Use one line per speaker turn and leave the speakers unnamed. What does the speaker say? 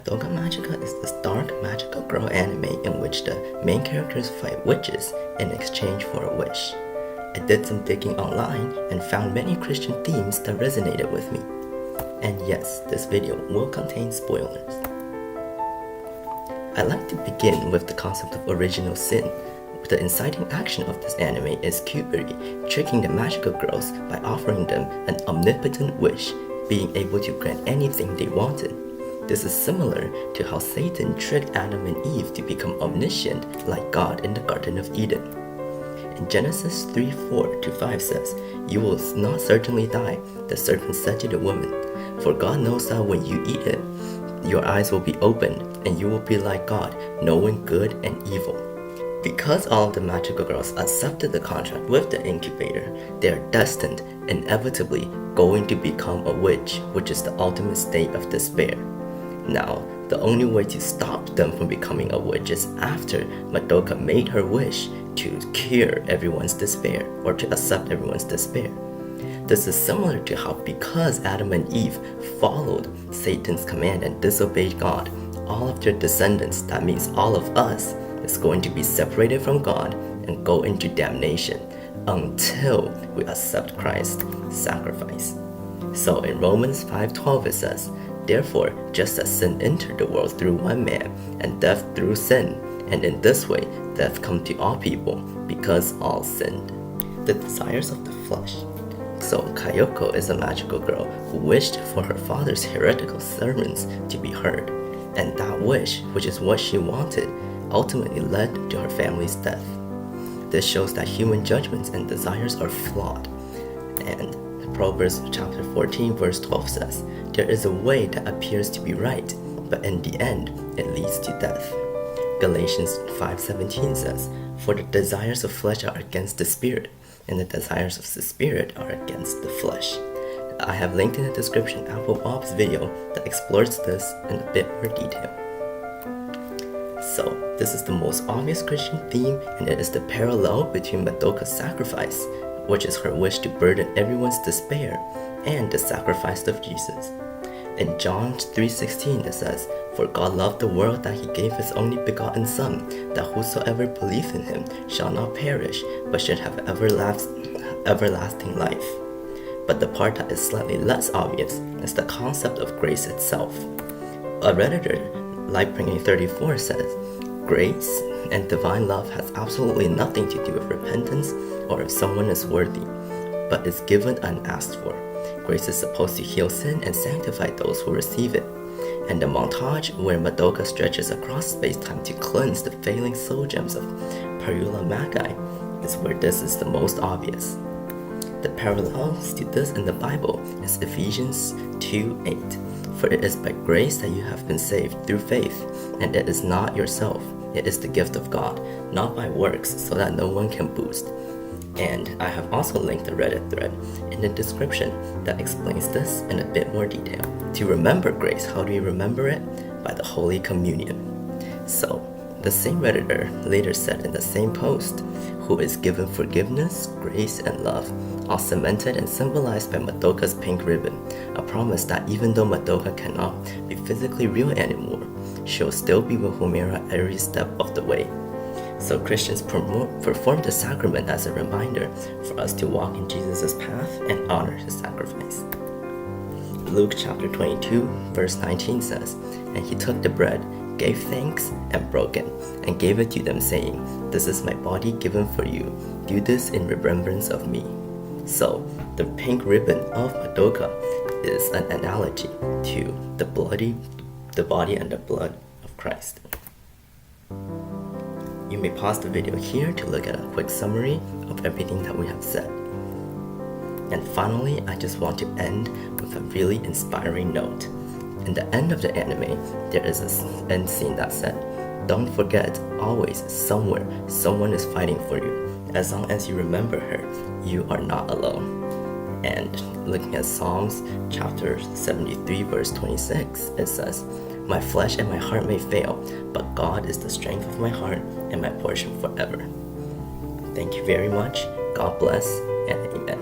Madoka Magica is this dark magical girl anime in which the main characters fight witches in exchange for a wish. I did some digging online and found many Christian themes that resonated with me. And yes, this video will contain spoilers. I'd like to begin with the concept of original sin. The inciting action of this anime is Cupid tricking the magical girls by offering them an omnipotent wish, being able to grant anything they wanted. This is similar to how Satan tricked Adam and Eve to become omniscient like God in the Garden of Eden. In Genesis 3:4-5 says, "You will not certainly die," the serpent said to the woman, "for God knows that when you eat it, your eyes will be opened, and you will be like God, knowing good and evil." Because all of the magical girls accepted the contract with the incubator, they are destined, inevitably, going to become a witch, which is the ultimate state of despair. Now, the only way to stop them from becoming a witch is after Madoka made her wish to cure everyone's despair, or to accept everyone's despair. This is similar to how because Adam and Eve followed Satan's command and disobeyed God, all of their descendants, that means all of us, is going to be separated from God and go into damnation until we accept Christ's sacrifice. So in Romans 5:12 it says, "Therefore, just as sin entered the world through one man, and death through sin, and in this way death come to all people, because all sinned." The desires of the flesh. So Kayoko is a magical girl who wished for her father's heretical sermons to be heard, and that wish, which is what she wanted, ultimately led to her family's death. This shows that human judgments and desires are flawed. And Proverbs chapter 14 verse 12 says, "There is a way that appears to be right, but in the end it leads to death." Galatians 5:17 says, "For the desires of flesh are against the spirit, and the desires of the spirit are against the flesh." I have linked in the description Apple Bob's video that explores this in a bit more detail. So, this is the most obvious Christian theme, and it is the parallel between Madoka's sacrifice, which is her wish to burden everyone's despair, and the sacrifice of Jesus. In John 3:16 it says, "For God loved the world that he gave his only begotten Son, that whosoever believeth in him shall not perish, but should have everlasting life." But the part that is slightly less obvious is the concept of grace itself. A Redditor, Lightbringing34 says, "Grace and divine love has absolutely nothing to do with repentance or if someone is worthy, but is given unasked for. Grace is supposed to heal sin and sanctify those who receive it." And the montage where Madoka stretches across space-time to cleanse the failing soul gems of Puella Magi is where this is the most obvious. The parallels to this in the Bible is Ephesians 2:8. "For it is by grace that you have been saved through faith, and it is not yourself, it is the gift of God, not by works, so that no one can boast." And I have also linked a Reddit thread in the description that explains this in a bit more detail. To remember grace, how do you remember it? By the Holy Communion. So, the same Redditor later said in the same post, "Who is given forgiveness, grace, and love, all cemented and symbolized by Madoka's pink ribbon, a promise that even though Madoka cannot be physically real anymore, she'll still be with Homera every step of the way." So Christians perform the sacrament as a reminder for us to walk in Jesus' path and honor his sacrifice. Luke chapter 22 verse 19 says, "And he took the bread, gave thanks, and broke it, and gave it to them, saying, 'This is my body given for you. Do this in remembrance of me.'" So, the pink ribbon of Madoka is an analogy to the body and the blood of Christ. You may pause the video here to look at a quick summary of everything that we have said. And finally, I just want to end with a really inspiring note. In the end of the anime, there is an end scene that said, "Don't forget, always, somewhere, someone is fighting for you. As long as you remember her, you are not alone." And looking at Psalms chapter 73 verse 26, it says, "My flesh and my heart may fail, but God is the strength of my heart and my portion forever." Thank you very much. God bless, and amen.